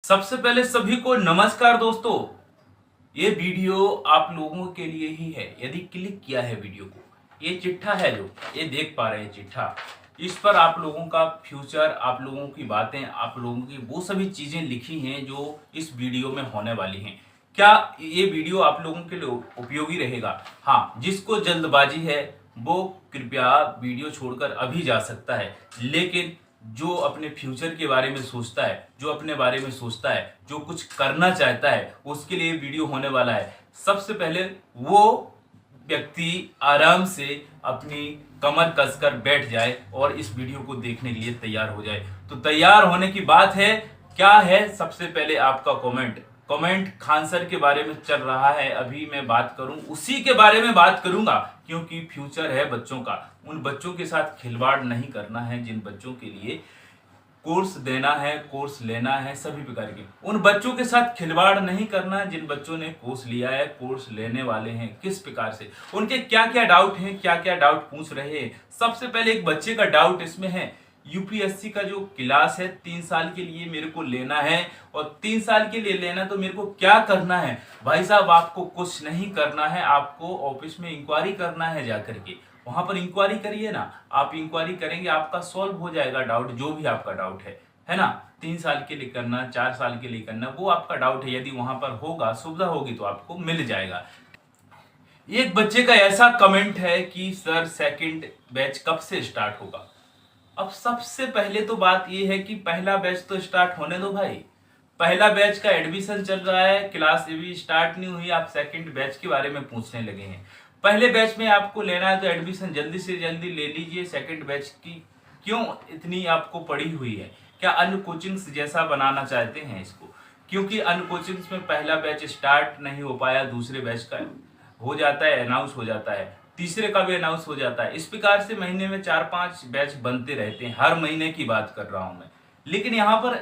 सबसे पहले सभी को नमस्कार दोस्तों। ये वीडियो आप लोगों के लिए ही है। यदि क्लिक किया है वीडियो को, ये चिट्ठा है जो ये देख पा रहे हैं चिट्ठा, इस पर आप लोगों का फ्यूचर, आप लोगों की बातें, आप लोगों की वो सभी चीजें लिखी हैं जो इस वीडियो में होने वाली हैं। क्या ये वीडियो आप लोगों के लिए उपयोगी रहेगा? हाँ, जिसको जल्दबाजी है वो कृपया वीडियो छोड़कर अभी जा सकता है, लेकिन जो अपने फ्यूचर के बारे में सोचता है, जो अपने बारे में सोचता है, जो कुछ करना चाहता है, उसके लिए वीडियो होने वाला है। सबसे पहले वो व्यक्ति आराम से अपनी कमर कसकर बैठ जाए और इस वीडियो को देखने के लिए तैयार हो जाए। तो तैयार होने की बात है, क्या है? सबसे पहले आपका कमेंट खान सर के बारे में चल रहा है। अभी मैं बात करूं उसी के बारे में बात करूंगा, क्योंकि फ्यूचर है बच्चों का। उन बच्चों के साथ खिलवाड़ नहीं करना है जिन बच्चों के लिए कोर्स देना है, कोर्स लेना है, सभी प्रकार के उन बच्चों के साथ खिलवाड़ नहीं करना है जिन बच्चों ने कोर्स लिया है, कोर्स लेने वाले हैं। किस प्रकार से उनके क्या क्या डाउट हैं, क्या क्या डाउट पूछ रहे हैं। सबसे पहले एक बच्चे का डाउट इसमें है, यूपीएससी का जो क्लास है 3 साल के लिए मेरे को लेना है, और 3 साल के लिए लेना तो मेरे को क्या करना है? भाई साहब, आपको कुछ नहीं करना है, आपको ऑफिस में इंक्वायरी करना है जाकर के। वहां पर इंक्वायरी करिए ना। आप इंक्वायरी करेंगे, आपका सॉल्व हो जाएगा डाउट, जो भी आपका डाउट है ना। 3 साल के लिए करना, 4 साल के लिए करना, वो आपका डाउट है। यदि वहां पर होगा, सुविधा होगी तो आपको मिल जाएगा। एक बच्चे का ऐसा कमेंट है कि सर सेकंड बैच कब से स्टार्ट होगा? अब सबसे पहले तो बात यह है कि पहला बैच तो स्टार्ट होने दो भाई। पहला बैच का एडमिशन चल रहा है, क्लास अभी स्टार्ट नहीं हुई, आप सेकंड बैच के बारे में पूछने लगे हैं। पहले बैच में आपको लेना है तो एडमिशन जल्दी से जल्दी ले लीजिए। सेकंड बैच की क्यों इतनी आपको पड़ी हुई है? क्या अन्य कोचिंग्स जैसा बनाना चाहते हैं इसको? क्योंकि अन्य कोचिंग्स में पहला बैच स्टार्ट नहीं हो पाया, दूसरे बैच का हो जाता है, अनाउंस हो जाता है, तीसरे का भी अनाउंस हो जाता है। इस प्रकार से महीने में 4-5 बैच बनते रहते हैं। हर महीने की बात कर रहा हूं मैं। लेकिन यहां पर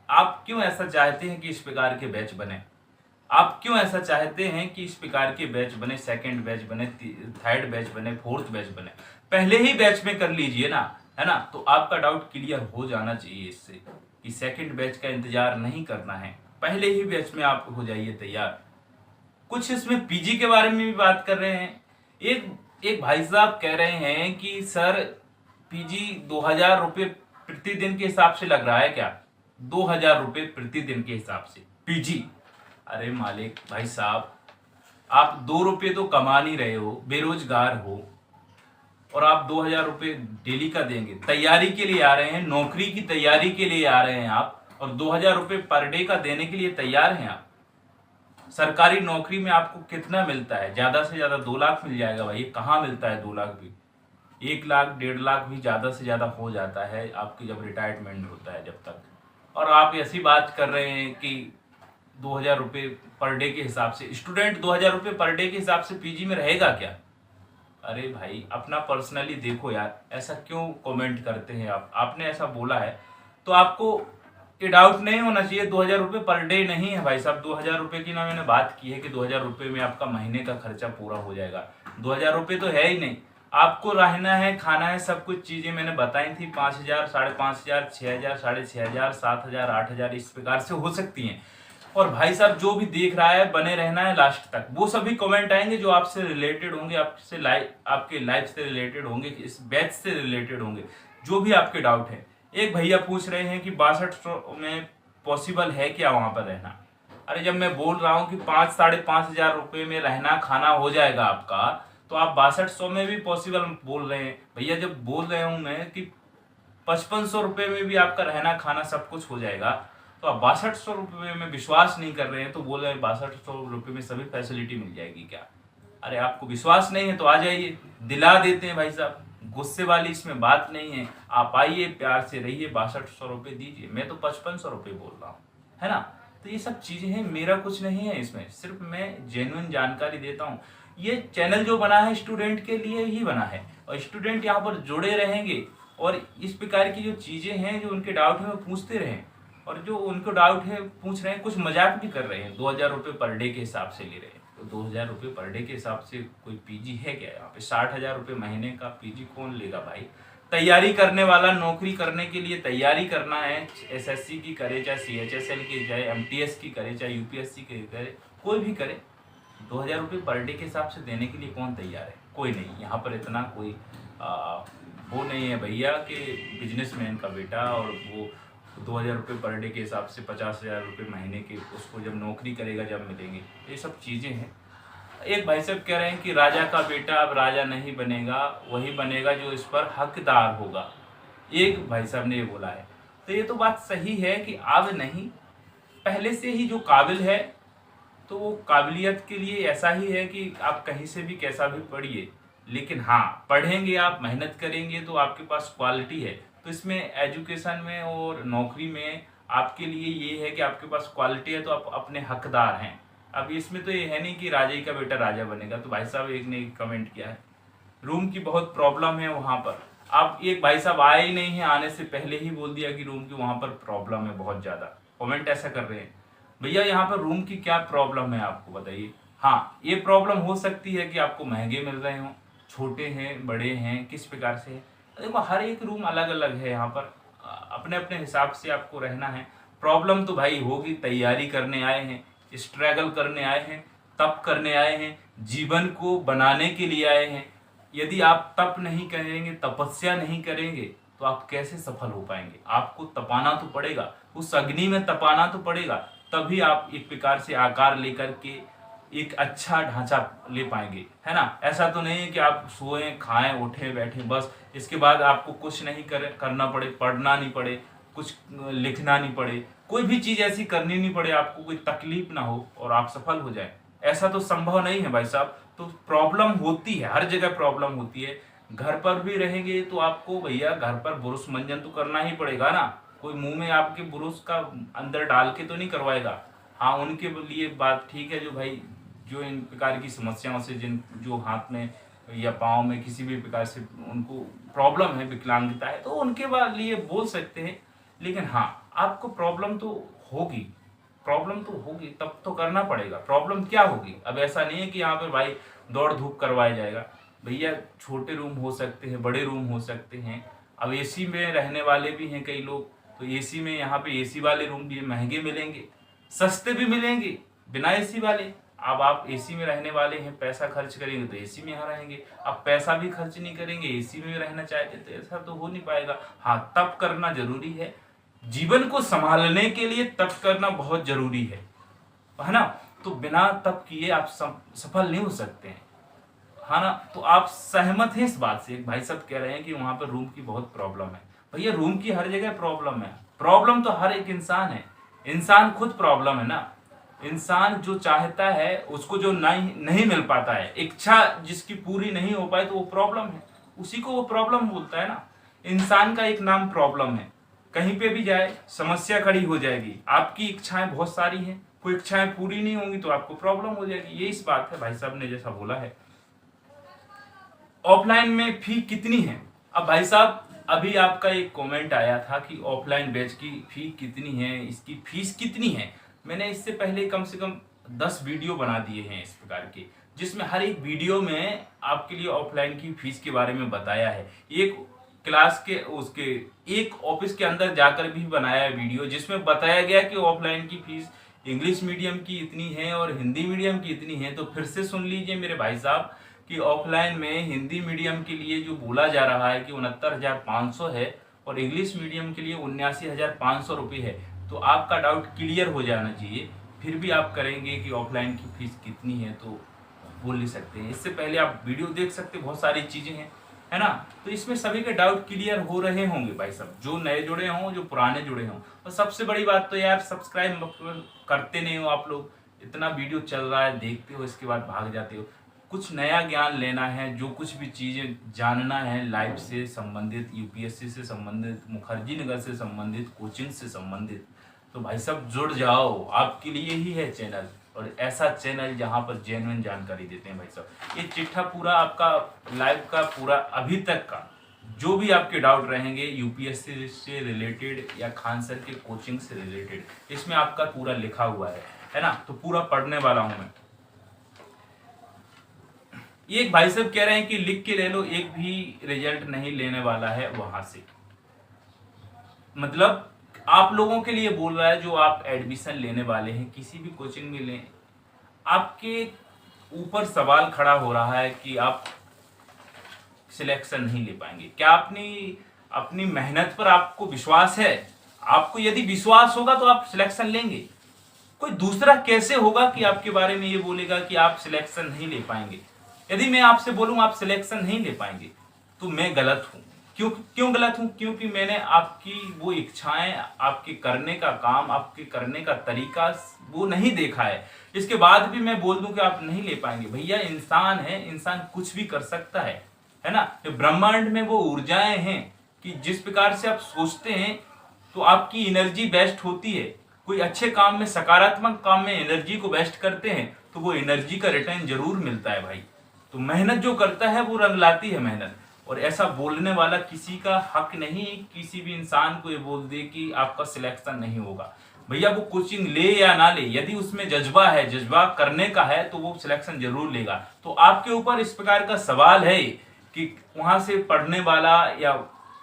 आप क्यों ऐसा चाहते हैं कि इस प्रकार के बैच बने? आप क्यों ऐसा चाहते हैं कि इस प्रकार के बैच बने, सेकंड बैच बने, थर्ड बैच बने, फोर्थ बैच बने? पहले ही बैच में कर लीजिए ना, है ना। तो आपका डाउट क्लियर हो जाना चाहिए इससे कि सेकंड बैच का इंतजार नहीं करना है, पहले ही बैच में आप हो जाइए तैयार। कुछ इसमें पीजी के बारे में भी बात कर रहे हैं। एक एक भाई साहब कह रहे हैं कि सर पीजी 2000 रुपये प्रतिदिन के हिसाब से लग रहा है क्या? 2000 रुपये प्रतिदिन के हिसाब से पीजी? अरे मालिक भाई साहब, आप 2 रुपये तो कमा नहीं रहे हो, बेरोजगार हो, और आप 2000 रुपये डेली का देंगे? तैयारी के लिए आ रहे हैं, नौकरी की तैयारी के लिए आ रहे हैं आप, और 2000 रुपये पर डे का देने के लिए तैयार हैं आप? सरकारी नौकरी में आपको कितना मिलता है? ज्यादा से ज्यादा 2 लाख मिल जाएगा भाई। कहाँ मिलता है 2 लाख भी? 1 लाख 1.5 लाख भी ज्यादा से ज्यादा हो जाता है आपकी जब रिटायरमेंट होता है, जब तक। और आप ऐसी बात कर रहे हैं कि 2000 रुपये पर डे के हिसाब से स्टूडेंट 2000 रुपये पर डे के हिसाब से पीजी में रहेगा क्या? अरे भाई, अपना पर्सनली देखो यार, ऐसा क्यों कमेंट करते हैं आप? आपने ऐसा बोला है तो आपको ये डाउट नहीं होना चाहिए। 2000 रुपये पर डे नहीं है भाई साहब। 2000 रुपये की ना मैंने बात की है कि 2000 रुपये में आपका महीने का खर्चा पूरा हो जाएगा। 2000 रुपये तो है ही नहीं। आपको रहना है, खाना है, सब कुछ चीजें मैंने बताई थी। 5000, 5500, 6000, 6500, 7000, 8000 इस प्रकार से हो सकती हैं। और भाई साहब, जो भी देख रहा है बने रहना है लास्ट तक। वो सभी कमेंट आएंगे जो आपसे रिलेटेड होंगे, आपके लाइफ से रिलेटेड होंगे, इस बैच से रिलेटेड होंगे, जो भी आपके डाउट है। एक भैया पूछ रहे हैं कि 6200 में पॉसिबल है क्या वहां पर रहना? अरे जब मैं बोल रहा हूँ कि 5-5.5 हजार रुपये में रहना खाना हो जाएगा आपका, तो आप 6200 में भी पॉसिबल बोल रहे हैं भैया। जब बोल रहे हूं मैं कि 5500 रुपये में भी आपका रहना खाना सब कुछ हो जाएगा, तो आप 6200 रुपये में विश्वास नहीं कर रहे हैं, तो बोल रहे हैं 6200 रुपये में सभी फैसिलिटी मिल जाएगी क्या? अरे आपको विश्वास नहीं है तो आ जाइए, दिला देते हैं भाई साहब। गुस्से वाली इसमें बात नहीं है। आप आइए, प्यार से रहिए, 6200 रुपये दीजिए। मैं तो 5500 रुपये बोल रहा हूँ, है ना। तो ये सब चीजें हैं, मेरा कुछ नहीं है इसमें, सिर्फ मैं जेन्युइन जानकारी देता हूँ। ये चैनल जो बना है स्टूडेंट के लिए ही बना है, और स्टूडेंट यहाँ पर जुड़े रहेंगे, और इस प्रकार की जो चीजें हैं, जो उनके डाउट है वो पूछते रहें। और जो उनको डाउट है पूछ रहे हैं, कुछ मजाक भी कर रहे हैं। 2000 रुपये पर डे के हिसाब से ले रहे हैं, तो 2000 रुपये पर डे के हिसाब से कोई पीजी है क्या? यहाँ पे 60,000 रुपये महीने का पीजी कौन लेगा भाई? तैयारी करने वाला, नौकरी करने के लिए तैयारी करना है, एसएससी की करे, चाहे सीएचएसएल की, चाहे एमटीएस की करे, चाहे यूपीएससी की करे, कोई भी करे, 2000 रुपये पर डे के हिसाब से देने के लिए कौन तैयार है? कोई नहीं। यहाँ पर इतना कोई वो नहीं है भैया कि बिजनेसमैन का बेटा और वो 2000 रुपये पर डे के हिसाब से 50,000 रुपये महीने के उसको जब नौकरी करेगा जब मिलेंगे। ये सब चीज़ें हैं। एक भाई साहब कह रहे हैं कि राजा का बेटा अब राजा नहीं बनेगा, वही बनेगा जो इस पर हकदार होगा। एक भाई साहब ने ये बोला है, तो ये तो बात सही है कि अब नहीं, पहले से ही जो काबिल है तो वो काबिलियत के लिए ऐसा ही है कि आप कहीं से भी कैसा भी पढ़िए, लेकिन हाँ पढ़ेंगे, आप मेहनत करेंगे तो आपके पास क्वालिटी है। तो इसमें एजुकेशन में और नौकरी में आपके लिए ये है कि आपके पास क्वालिटी है तो आप अपने हकदार हैं। अब इसमें तो ये है नहीं कि राजा ही का बेटा राजा बनेगा। तो भाई साहब एक ने कमेंट किया है, रूम की बहुत प्रॉब्लम है वहाँ पर। अब एक भाई साहब आए ही नहीं है, आने से पहले ही बोल दिया कि रूम की वहाँ पर प्रॉब्लम है बहुत ज़्यादा। कमेंट ऐसा कर रहे हैं। भैया यहाँ पर रूम की क्या प्रॉब्लम है आपको बताइए। हाँ, ये प्रॉब्लम हो सकती है कि आपको महंगे मिल रहे हों, छोटे हैं, बड़े हैं, किस प्रकार से है। देखो हर एक रूम अलग अलग है, यहाँ पर अपने अपने हिसाब से आपको रहना है। प्रॉब्लम तो भाई होगी, तैयारी करने आए हैं, स्ट्रगल करने आए हैं, तप करने आए हैं, जीवन को बनाने के लिए आए हैं। यदि आप तप नहीं करेंगे, तपस्या नहीं करेंगे तो आप कैसे सफल हो पाएंगे? आपको तपाना तो पड़ेगा, उस अग्नि में तपाना तो पड़ेगा, तभी आप एक प्रकार से आकार लेकर के एक अच्छा ढांचा ले पाएंगे, है ना। ऐसा तो नहीं है कि आप सोए खाएं उठे बैठे बस, इसके बाद आपको कुछ नहीं करना पड़े, पढ़ना नहीं पड़े, कुछ लिखना नहीं पड़े, कोई भी चीज ऐसी करनी नहीं पड़े, आपको कोई तकलीफ ना हो और आप सफल हो जाए। ऐसा तो संभव नहीं है भाई साहब। तो प्रॉब्लम होती है, हर जगह प्रॉब्लम होती है। घर पर भी रहेंगे तो आपको भैया घर पर बुरुश मंजन तो करना ही पड़ेगा ना। कोई मुंह में आपके बुरुश का अंदर डाल के तो नहीं करवाएगा। हाँ, उनके लिए बात ठीक है जो भाई जो इन प्रकार की समस्याओं से जिन जो हाथ में या पाँव में किसी भी प्रकार से उनको प्रॉब्लम है, विकलांगता है, तो उनके लिए बोल सकते हैं। लेकिन हाँ, आपको प्रॉब्लम तो होगी, प्रॉब्लम तो होगी, तब तो करना पड़ेगा। प्रॉब्लम क्या होगी? अब ऐसा नहीं है कि यहाँ पे भाई दौड़ धूप करवाया जाएगा। भैया छोटे रूम हो सकते हैं, बड़े रूम हो सकते हैं। अब एसी में रहने वाले भी हैं कई लोग, तो एसी में यहाँ पे एसी वाले रूम भी महंगे मिलेंगे, सस्ते भी मिलेंगे बिना एसी वाले। अब आप एसी में रहने वाले हैं, पैसा खर्च करेंगे तो एसी में यहाँ रहेंगे। अब पैसा भी खर्च नहीं करेंगे, एसी में रहना चाहते तो ऐसा तो हो नहीं पाएगा। हाँ, तप करना जरूरी है, जीवन को संभालने के लिए तप करना बहुत जरूरी है ना। तो बिना तप किए आप सफल नहीं हो सकते हैं, है ना। तो आप सहमत हैं इस बात से? एक भाई साहब कह रहे हैं कि वहां पर रूम की बहुत प्रॉब्लम है। भैया रूम की हर जगह प्रॉब्लम है, प्रॉब्लम तो हर एक इंसान है, इंसान खुद प्रॉब्लम है ना। इंसान जो चाहता है उसको जो नहीं मिल पाता है, इच्छा जिसकी पूरी नहीं हो पाए तो वो प्रॉब्लम है, उसी को वो प्रॉब्लम बोलता है ना। इंसान का एक नाम प्रॉब्लम है। कहीं पे भी जाए समस्या खड़ी हो जाएगी। आपकी इच्छाएं बहुत सारी हैं, कोई इच्छाएं पूरी नहीं होंगी तो आपको प्रॉब्लम हो जाएगी। ये इस बात है भाई साहब ने जैसा बोला है। ऑफलाइन में फी कितनी है? अब भाई साहब अभी आपका एक कमेंट आया था कि ऑफलाइन बैच की फी कितनी है, इसकी फीस कितनी है। मैंने इससे पहले कम से कम 10 वीडियो बना दिए हैं इस प्रकार के, जिसमें हर एक वीडियो में आपके लिए ऑफलाइन की फीस के बारे में बताया है। एक क्लास के उसके एक ऑफिस के अंदर जाकर भी बनाया है वीडियो, जिसमें बताया गया कि ऑफलाइन की फीस इंग्लिश मीडियम की इतनी है और हिंदी मीडियम की इतनी है। तो फिर से सुन लीजिए मेरे भाई साहब कि ऑफलाइन में हिंदी मीडियम के लिए जो बोला जा रहा है कि 69,500 है और इंग्लिश मीडियम के लिए 79,500 रुपये है। तो आपका डाउट क्लियर हो जाना चाहिए। फिर भी आप करेंगे कि ऑफलाइन की फीस कितनी है तो बोल नहीं सकते हैं। इससे पहले आप वीडियो देख सकते, बहुत सारी चीजें हैं, है ना। तो इसमें सभी के डाउट क्लियर हो रहे होंगे भाई साहब, जो नए जुड़े हों, जो पुराने जुड़े हों। और सबसे बड़ी बात तो यार सब्सक्राइब करते नहीं हो आप लोग। इतना वीडियो चल रहा है, देखते हो, इसके बाद भाग जाते हो। कुछ नया ज्ञान लेना है, जो कुछ भी चीजें जानना है लाइफ से संबंधित, यूपीएससी से संबंधित, मुखर्जी नगर से संबंधित, कोचिंग से संबंधित, तो भाई साहब जुड़ जाओ। आपके लिए ही है चैनल, और ऐसा चैनल जहां पर जेन्युइन जानकारी देते हैं भाई साहब। ये चिट्ठा पूरा आपका लाइव का पूरा अभी तक का जो भी आपके डाउट रहेंगे यूपीएससी से रिलेटेड या खान सर के कोचिंग से रिलेटेड, इसमें आपका पूरा लिखा हुआ है ना। तो पूरा पढ़ने वाला हूं मैं। ये एक भाई साहब कह रहे हैं कि लिख के ले लो, एक भी रिजल्ट नहीं लेने वाला है वहां से। मतलब आप लोगों के लिए बोल रहा है जो आप एडमिशन लेने वाले हैं किसी भी कोचिंग में लें, आपके ऊपर सवाल खड़ा हो रहा है कि आप सिलेक्शन नहीं ले पाएंगे। क्या अपनी अपनी मेहनत पर आपको विश्वास है? आपको यदि विश्वास होगा तो आप सिलेक्शन लेंगे। कोई दूसरा कैसे होगा कि आपके बारे में ये बोलेगा कि आप सिलेक्शन नहीं ले पाएंगे? यदि मैं आपसे बोलूं आप सिलेक्शन नहीं ले पाएंगे तो मैं गलत हूं। क्यों गलत हूं? क्योंकि मैंने आपकी वो इच्छाएं, आपके करने का काम, आपके करने का तरीका वो नहीं देखा है। इसके बाद भी मैं बोल दूं कि आप नहीं ले पाएंगे। भैया इंसान है, इंसान कुछ भी कर सकता है ना। जो ब्रह्मांड में वो ऊर्जाएं हैं कि जिस प्रकार से आप सोचते हैं तो आपकी एनर्जी बेस्ट होती है। कोई अच्छे काम में, सकारात्मक काम में एनर्जी को बेस्ट करते हैं तो वो एनर्जी का रिटर्न जरूर मिलता है भाई। तो मेहनत जो करता है वो रंग लाती है मेहनत। और ऐसा बोलने वाला किसी का हक नहीं किसी भी इंसान को ये बोल दे कि आपका सिलेक्शन नहीं होगा। भैया वो कोचिंग ले या ना ले, यदि उसमें जज्बा है, जज्बा करने का है तो वो सिलेक्शन जरूर लेगा। तो आपके ऊपर इस प्रकार का सवाल है कि वहां से पढ़ने वाला या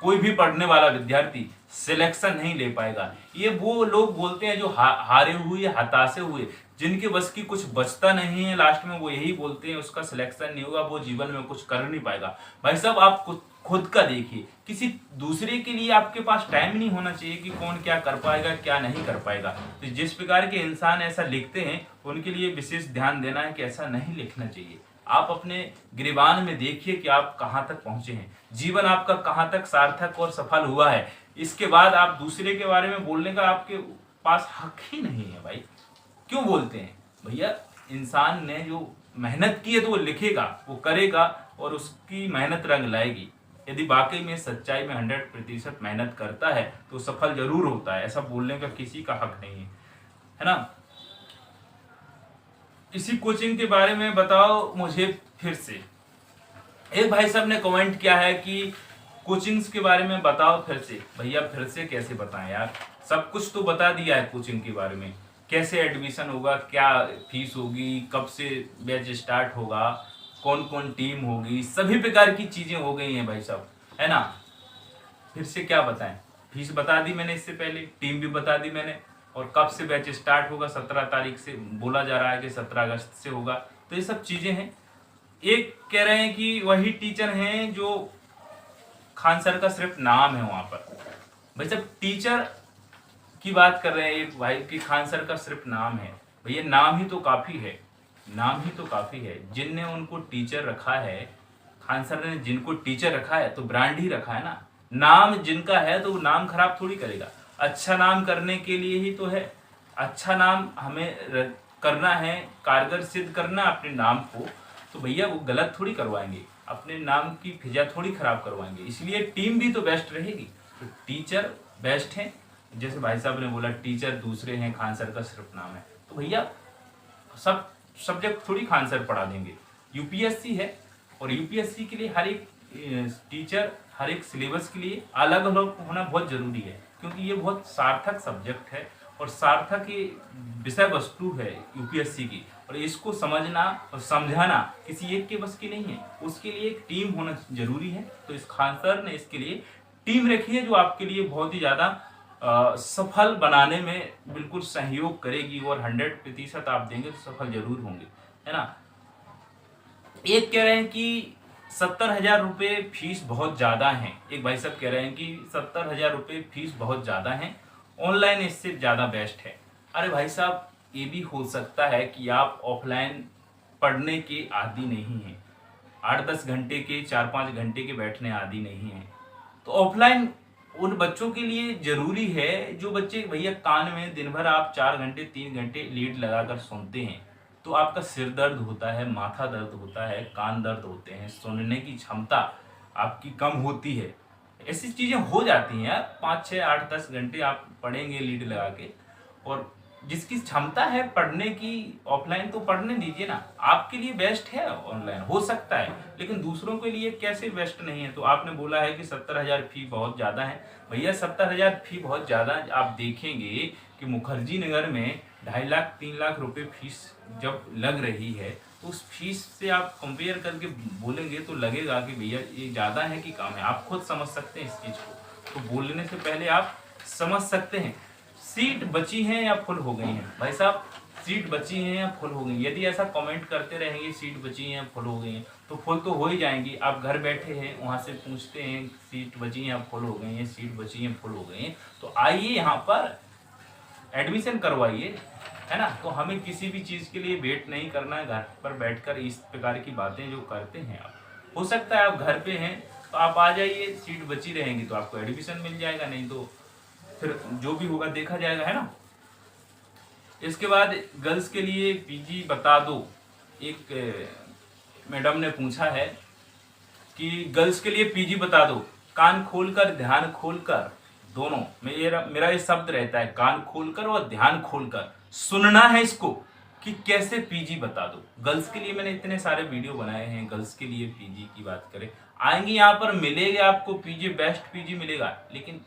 कोई भी पढ़ने वाला विद्यार्थी सिलेक्शन नहीं ले पाएगा। ये वो लोग बोलते हैं जो हारे हुए, हताशे हुए, जिनके बस की कुछ बचता नहीं है, लास्ट में वो यही बोलते हैं उसका सिलेक्शन नहीं होगा, वो जीवन में कुछ कर नहीं पाएगा। भाई साहब आप खुद का देखिए, किसी दूसरे के लिए आपके पास टाइम नहीं होना चाहिए कि कौन क्या कर पाएगा क्या नहीं कर पाएगा। तो जिस प्रकार के इंसान ऐसा लिखते हैं उनके लिए विशेष ध्यान देना है कि ऐसा नहीं लिखना चाहिए। आप अपने गिरबान में देखिए कि आप कहां तक पहुंचे हैं, जीवन आपका कहां तक सार्थक और सफल हुआ है। इसके बाद आप दूसरे के बारे में बोलने का आपके पास हक ही नहीं है भाई। क्यों बोलते हैं? भैया इंसान ने जो मेहनत की है तो वो लिखेगा, वो करेगा और उसकी मेहनत रंग लाएगी। यदि वाकई में सच्चाई में 100% मेहनत करता है तो सफल जरूर होता है। ऐसा बोलने का किसी का हक नहीं है ना। इसी कोचिंग के बारे में बताओ मुझे फिर से। एक भाई साहब ने कमेंट किया है कि कोचिंग्स के बारे में बताओ फिर से। भैया फिर से कैसे बताएं यार, सब कुछ तो बता दिया है कोचिंग के बारे में। कैसे एडमिशन होगा, क्या फीस होगी, कब से बैच स्टार्ट होगा, कौन कौन टीम होगी, सभी प्रकार की चीजें हो गई हैं भाई साहब, है ना। फिर से क्या बताएं? फीस बता दी मैंने, इससे पहले टीम भी बता दी मैंने, और कब से बैच स्टार्ट होगा 17 तारीख से बोला जा रहा है कि 17 अगस्त से होगा। तो ये सब चीजें हैं। एक कह रहे हैं कि वही टीचर हैं जो खान सर का सिर्फ नाम है वहां पर। भाई साहब टीचर की बात कर रहे हैं एक भाई कि खान सर का सिर्फ नाम है। भैया नाम ही तो काफी है, नाम ही तो काफी है। जिनने उनको टीचर रखा है, खान सर ने जिनको टीचर रखा है तो ब्रांड ही रखा है ना। नाम जिनका है तो वो नाम खराब थोड़ी करेगा। अच्छा नाम करने के लिए ही तो है। अच्छा नाम हमें करना है, कारगर सिद्ध करना अपने नाम को। तो भैया वो गलत थोड़ी करवाएंगे, अपने नाम की फिजा थोड़ी खराब करवाएंगे। इसलिए टीम भी तो बेस्ट रहेगी। तो टीचर बेस्ट है, जैसे भाई साहब ने बोला टीचर दूसरे हैं, खान सर का सिर्फ नाम है। तो भैया सब सब्जेक्ट थोड़ी खान सर पढ़ा देंगे। यूपीएससी है और यूपीएससी के लिए हर एक टीचर, हर एक सिलेबस के लिए अलग अलग होना बहुत जरूरी है, क्योंकि ये बहुत सार्थक सब्जेक्ट है और सार्थक विषय वस्तु है यूपीएससी की। और इसको समझना और समझाना किसी एक के बस की नहीं है, उसके लिए एक टीम होना जरूरी है। तो इस खान सर ने इसके लिए टीम रखी है जो आपके लिए बहुत ही ज्यादा सफल बनाने में बिल्कुल सहयोग करेगी और 100% आप देंगे तो सफल जरूर होंगे, है ना। एक कह रहे हैं कि 70,000 रुपये फीस बहुत ज्यादा है। एक भाई साहब कह रहे हैं कि 70,000 रुपये फीस बहुत ज्यादा है, ऑनलाइन इससे ज्यादा बेस्ट है। अरे भाई साहब ये भी हो सकता है कि आप ऑफलाइन पढ़ने के आदी नहीं हैं, 8-10 घंटे के, 4-5 घंटे के बैठने आदी नहीं है। तो ऑफलाइन उन बच्चों के लिए जरूरी है जो बच्चे भैया कान में दिन भर आप 4 घंटे 3 घंटे लीड लगाकर सुनते हैं तो आपका सिर दर्द होता है, माथा दर्द होता है, कान दर्द होते हैं, सुनने की क्षमता आपकी कम होती है। ऐसी चीजें हो जाती हैं। 5-6-8-10 घंटे आप पढ़ेंगे लीड लगा के, और जिसकी क्षमता है पढ़ने की ऑफलाइन तो पढ़ने दीजिए ना। आपके लिए बेस्ट है ऑनलाइन, हो सकता है, लेकिन दूसरों के लिए कैसे बेस्ट नहीं है। तो आपने बोला है कि 70,000 फी बहुत ज्यादा है। भैया 70,000 फी बहुत ज्यादा, आप देखेंगे कि मुखर्जी नगर में 2.5 लाख 3 लाख रुपए फीस जब लग रही है, तो उस फीस से आप कंपेयर करके बोलेंगे तो लगेगा कि भैया ये ज़्यादा है कि कम है। आप खुद समझ सकते हैं इस चीज़ को, तो बोलने से पहले आप समझ सकते हैं। सीट बची हैं या फुल हो गई हैं भाई साहब, सीट बची हैं या फुल हो गई। यदि ऐसा कमेंट करते रहेंगे सीट बची हैं या फुल हो गई हैं, तो फुल तो हो ही जाएंगी। आप घर बैठे हैं, वहाँ से पूछते हैं सीट बची हैं या फुल हो गई हैं, सीट बची हैं फुल हो गई हैं, तो आइए यहाँ पर एडमिशन करवाइए, है ना। तो हमें किसी भी चीज़ के लिए वेट नहीं करना है। घर पर बैठकर इस प्रकार की बातें जो करते हैं आप, हो सकता है आप घर पे हैं तो आप आ जाइए, सीट बची रहेंगी तो आपको एडमिशन मिल जाएगा, नहीं तो फिर जो भी होगा देखा जाएगा, है ना। इसके बाद गर्ल्स के लिए पीजी बता दो, एक मैडम ने पूछा है कि गर्ल्स के लिए पीजी बता दो। कान खोलकर ध्यान खोलकर दोनों, मेरा ये शब्द रहता है, कान खोलकर और ध्यान खोलकर सुनना है इसको कि कैसे पीजी बता दो। गर्ल्स के लिए मैंने इतने सारे वीडियो बनाए हैं। गर्ल्स के लिए पीजी की बात करें, आएंगे यहाँ पर मिलेगा आपको पीजी, बेस्ट पीजी मिलेगा, लेकिन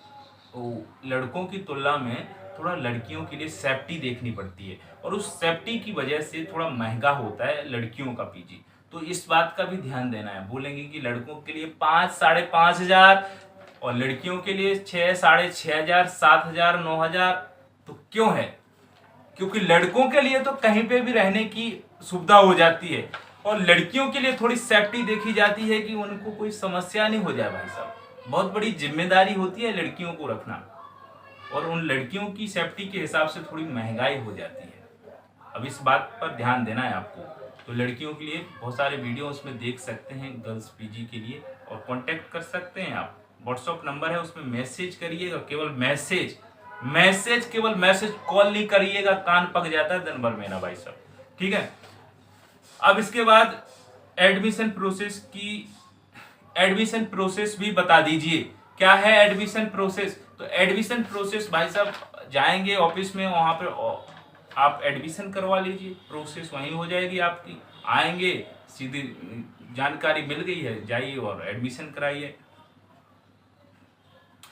लड़कों की तुलना में थोड़ा लड़कियों के लिए सेफ्टी देखनी पड़ती है, और उस सेफ्टी की वजह से थोड़ा महंगा होता है लड़कियों का पीजी। तो इस बात का भी ध्यान देना है। बोलेंगे कि लड़कों के लिए 5 साढ़े 5 हजार और लड़कियों के लिए 6 साढ़े 6 हजार 7 हजार 9 हजार, तो क्यों है? क्योंकि लड़कों के लिए तो कहीं पे भी रहने की सुविधा हो जाती है, और लड़कियों के लिए थोड़ी सेफ्टी देखी जाती है कि उनको कोई समस्या नहीं हो जाए। भाई साहब, बहुत बड़ी जिम्मेदारी होती है लड़कियों को रखना, और उन लड़कियों की सेफ्टी के हिसाब से थोड़ी महंगाई हो जाती है। अब इस बात पर ध्यान देना है आपको। तो लड़कियों के लिए बहुत सारे वीडियो उसमें देख सकते हैं गर्ल्स पीजी के लिए, और कांटेक्ट कर सकते हैं आप। व्हाट्सएप नंबर है, उसमें मैसेज करिएगा, केवल मैसेज, केवल मैसेज, कॉल नहीं करिएगा, कान पक जाता है दिन भर मेरा भाई साहब, ठीक है। अब इसके बाद एडमिशन प्रोसेस भी बता दीजिए, क्या है एडमिशन प्रोसेस। तो एडमिशन प्रोसेस भाई साहब, जाएंगे ऑफिस में, वहां पर आप एडमिशन करवा लीजिए, प्रोसेस वहीं हो जाएगी आपकी। आएंगे, सीधी जानकारी मिल गई है, जाइए और एडमिशन कराइए।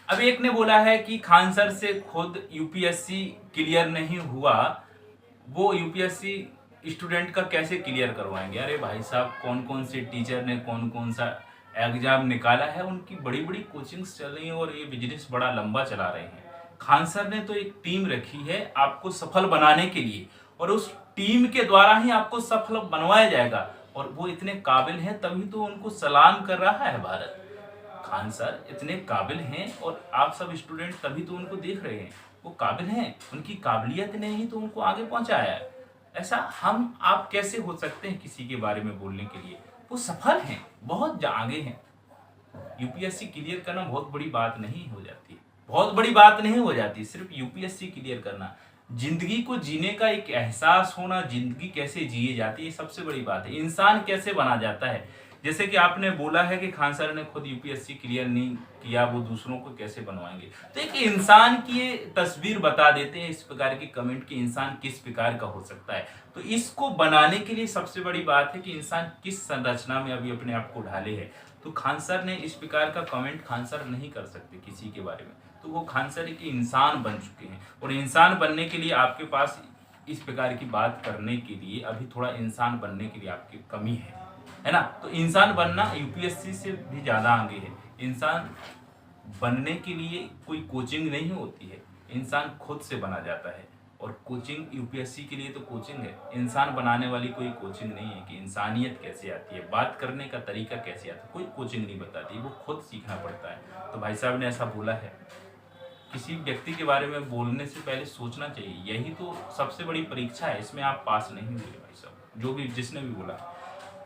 अब एक ने बोला है कि खान सर से खुद यूपीएससी क्लियर नहीं हुआ, वो यूपीएससी स्टूडेंट का कैसे क्लियर करवाएंगे। अरे भाई साहब, कौन कौन से टीचर ने कौन कौन सा एग्जाम निकाला है, उनकी बड़ी बड़ी कोचिंग्स चल रही हैं, और ये बिजनेस बड़ा लंबा चला रहे हैं। खान सर ने तो एक टीम रखी है आपको सफल बनाने के लिए, और उस टीम के द्वारा ही आपको सफल बनवाया जाएगा, और वो इतने काबिल हैं तभी तो उनको सलाम कर रहा है भारत। खान सर इतने काबिल हैं, और आप सब स्टूडेंट तभी तो उनको देख रहे हैं। वो काबिल हैं, उनकी काबिलियत ने ही तो उनको आगे पहुंचाया है। ऐसा हम आप कैसे हो सकते हैं किसी के बारे में बोलने के लिए। वो सफल हैं, बहुत आगे हैं। यूपीएससी क्लियर करना बहुत बड़ी बात नहीं हो जाती, बहुत बड़ी बात नहीं हो जाती सिर्फ यूपीएससी क्लियर करना। जिंदगी को जीने का एक एहसास होना, जिंदगी कैसे जिए जाती है, सबसे बड़ी बात है। इंसान कैसे बना जाता है, जैसे कि आपने बोला है कि खान सर ने खुद यूपीएससी क्लियर नहीं किया, वो दूसरों को कैसे बनवाएंगे। तो एक इंसान की ये तस्वीर बता देते हैं इस प्रकार की कमेंट कि इंसान किस प्रकार का हो सकता है। तो इसको बनाने के लिए सबसे बड़ी बात है कि इंसान किस संरचना में अभी अपने आप को ढाले है। तो खान सर ने इस प्रकार का कमेंट खान सर नहीं कर सकते किसी के बारे में। तो वो खान सर एक इंसान बन चुके हैं, और इंसान बनने के लिए आपके पास इस प्रकार की बात करने के लिए अभी थोड़ा इंसान बनने के लिए आपकी कमी है ना। तो इंसान बनना यूपीएससी से भी ज्यादा आगे है। इंसान बनने के लिए कोई कोचिंग नहीं होती है, इंसान खुद से बना जाता है। और कोचिंग यूपीएससी के लिए तो कोचिंग है, इंसान बनाने वाली कोई कोचिंग नहीं है कि इंसानियत कैसे आती है, बात करने का तरीका कैसे आता है, कोई कोचिंग नहीं बताती, वो खुद सीखना पड़ता है। तो भाई साहब ने ऐसा बोला है। किसी व्यक्ति के बारे में बोलने से पहले सोचना चाहिए, यही तो सबसे बड़ी परीक्षा है। इसमें आप पास नहीं हुए भाई साहब, जो भी जिसने भी बोला,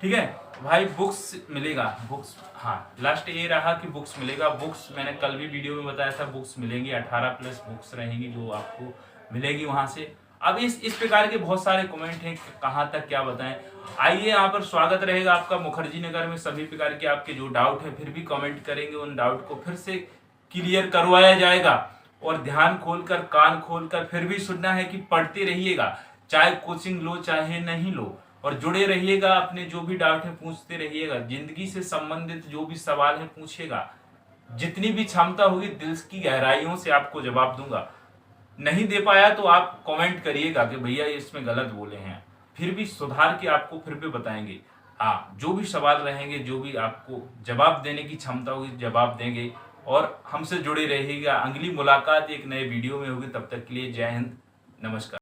ठीक है भाई। बुक्स मिलेगा, बुक्स, हाँ लास्ट ये रहा कि बुक्स मिलेगा। बुक्स मैंने कल भी वीडियो में बताया था, बुक्स मिलेंगी, 18+ बुक्स रहेंगी जो आपको मिलेगी वहां से। अब इस प्रकार के बहुत सारे कमेंट हैं, कहाँ तक क्या बताएं। आइए, यहाँ पर स्वागत रहेगा आपका मुखर्जी नगर में। सभी प्रकार के आपके जो डाउट है फिर भी कमेंट करेंगे, उन डाउट को फिर से क्लियर करवाया जाएगा। और ध्यान खोलकर कान खोलकर फिर भी सुनना है कि पढ़ते रहिएगा, चाहे कोचिंग लो चाहे नहीं लो, और जुड़े रहिएगा। अपने जो भी डाउट है पूछते रहिएगा, जिंदगी से संबंधित जो भी सवाल है पूछेगा, जितनी भी क्षमता होगी दिल की गहराइयों से आपको जवाब दूंगा। नहीं दे पाया तो आप कमेंट करिएगा कि भैया इसमें गलत बोले हैं, फिर भी सुधार के आपको फिर भी बताएंगे। हाँ, जो भी सवाल रहेंगे, जो भी आपको जवाब देने की क्षमता होगी जवाब देंगे, और हमसे जुड़े रहिएगा। अगली मुलाकात एक नए वीडियो में होगी, तब तक के लिए जय हिंद, नमस्कार।